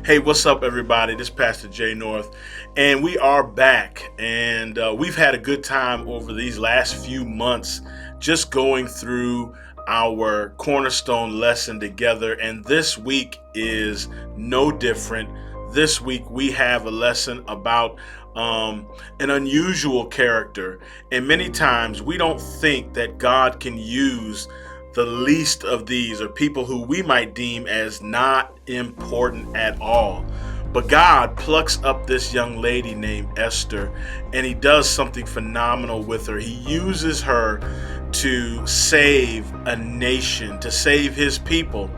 Hey, what's up, everybody? This is Pastor Jay North, and we are back. And we've had a good time over these last few months just going through our cornerstone lesson together. And this week is no different. This week we have a lesson about an unusual character. And many times we don't think that God can use the least of these, or people who we might deem as not important at all. But God plucks up this young lady named Esther, and he does something phenomenal with her. He uses her to save a nation, to save his people.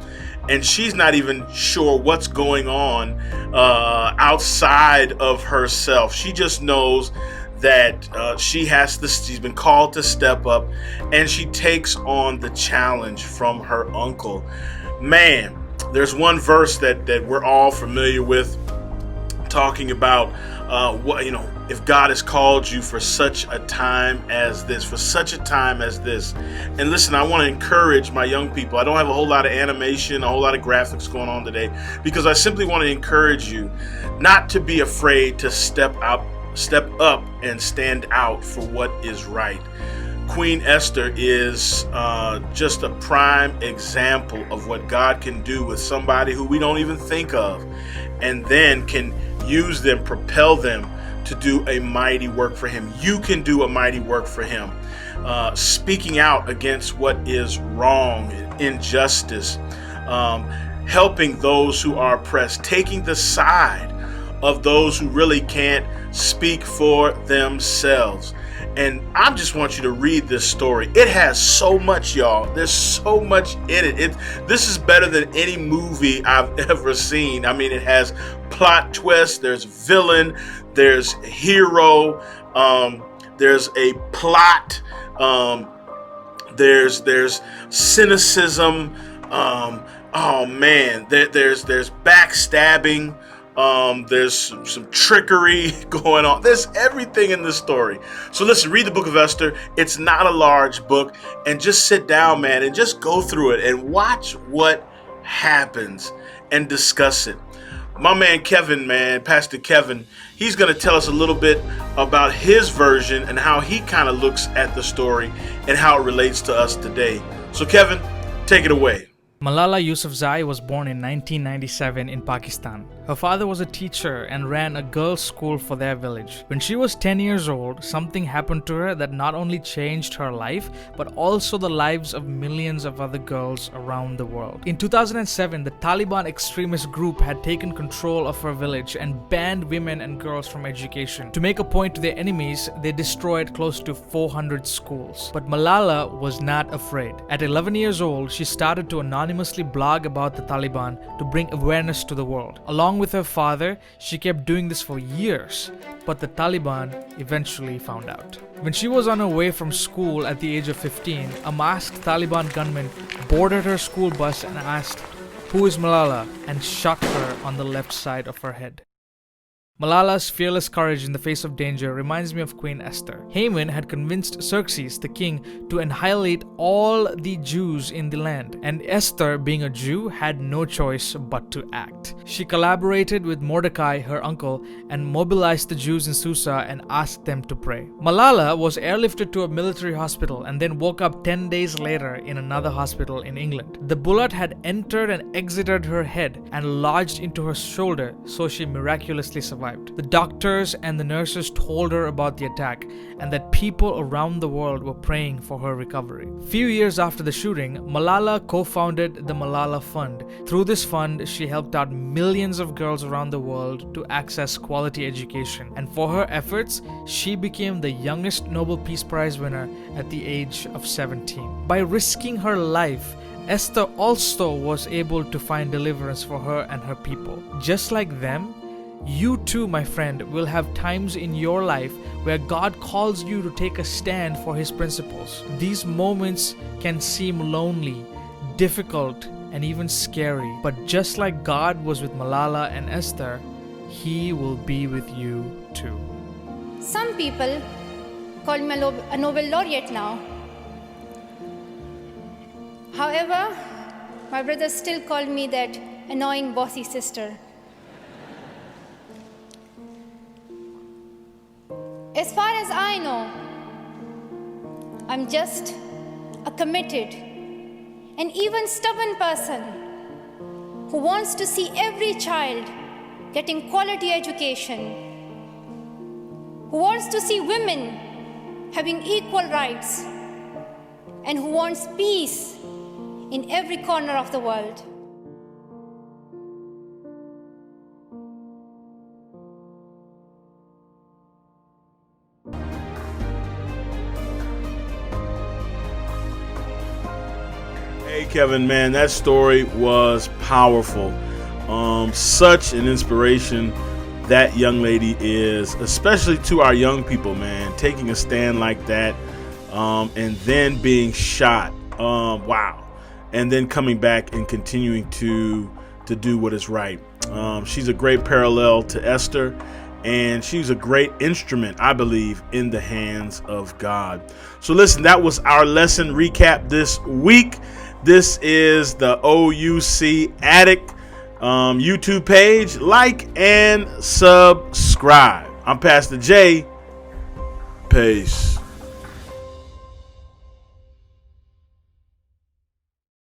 And she's not even sure what's going on outside of herself. She just knows that she's been called to step up, and she takes on the challenge from her uncle. Man, there's one verse that we're all familiar with, talking about if God has called you for such a time as this, And listen, I want to encourage my young people. I don't have a whole lot of animation, a whole lot of graphics going on today, because I simply want to encourage you not to be afraid to step up and stand out for what is right. Queen Esther is just a prime example of what God can do with somebody who we don't even think of, and then can use them, propel them to do a mighty work for him. You can do a mighty work for him, speaking out against what is wrong, injustice, helping those who are oppressed, taking the side of those who really can't speak for themselves. And I just want you to read this story. It has so much, y'all. There's so much in it. This is better than any movie I've ever seen. I mean, it has plot twists, there's villain, there's hero, there's a plot, there's cynicism, oh man, there's backstabbing. There's some trickery going on. There's everything in this story. So listen, read the book of Esther. It's not a large book, and just sit down, man, and just go through it and watch what happens and discuss it. My man Kevin, Pastor Kevin, he's going to tell us a little bit about his version and how he kind of looks at the story and how it relates to us today. So Kevin, take it away. Malala Yousafzai was born in 1997 in Pakistan. Her father was a teacher and ran a girls' school for their village. When she was 10 years old, something happened to her that not only changed her life, but also the lives of millions of other girls around the world. In 2007, the Taliban extremist group had taken control of her village and banned women and girls from education. To make a point to their enemies, they destroyed close to 400 schools. But Malala was not afraid. At 11 years old, she started to anonymously blog about the Taliban to bring awareness to the world. Along with her father, she kept doing this for years, but the Taliban eventually found out. When she was on her way from school at the age of 15, a masked Taliban gunman boarded her school bus and asked, "Who is Malala?" and shot her on the left side of her head. Malala's fearless courage in the face of danger reminds me of Queen Esther. Haman had convinced Xerxes, the king, to annihilate all the Jews in the land, and Esther, being a Jew, had no choice but to act. She collaborated with Mordecai, her uncle, and mobilized the Jews in Susa and asked them to pray. Malala was airlifted to a military hospital and then woke up 10 days later in another hospital in England. The bullet had entered and exited her head and lodged into her shoulder, so she miraculously survived. The doctors and the nurses told her about the attack and that people around the world were praying for her recovery. Few years after the shooting, Malala co-founded the Malala Fund. Through this fund, she helped out millions of girls around the world to access quality education. And for her efforts, she became the youngest Nobel Peace Prize winner at the age of 17. By risking her life, Esther also was able to find deliverance for her and her people. Just like them, you too, my friend, will have times in your life where God calls you to take a stand for His principles. These moments can seem lonely, difficult, and even scary. But just like God was with Malala and Esther, He will be with you too. Some people call me a Nobel laureate now. However, my brothers still call me that annoying bossy sister. As far as I know, I'm just a committed and even stubborn person who wants to see every child getting quality education, who wants to see women having equal rights, and who wants peace in every corner of the world. Hey, Kevin, man, that story was powerful. Such an inspiration that young lady is, especially to our young people, man, taking a stand like that, and then being shot. Wow. And then coming back and continuing to do what is right. She's a great parallel to Esther, and she's a great instrument, I believe, in the hands of God. So listen, that was our lesson recap this week. This is the OUC Addict YouTube page. Like and subscribe. I'm Pastor Jay. Peace.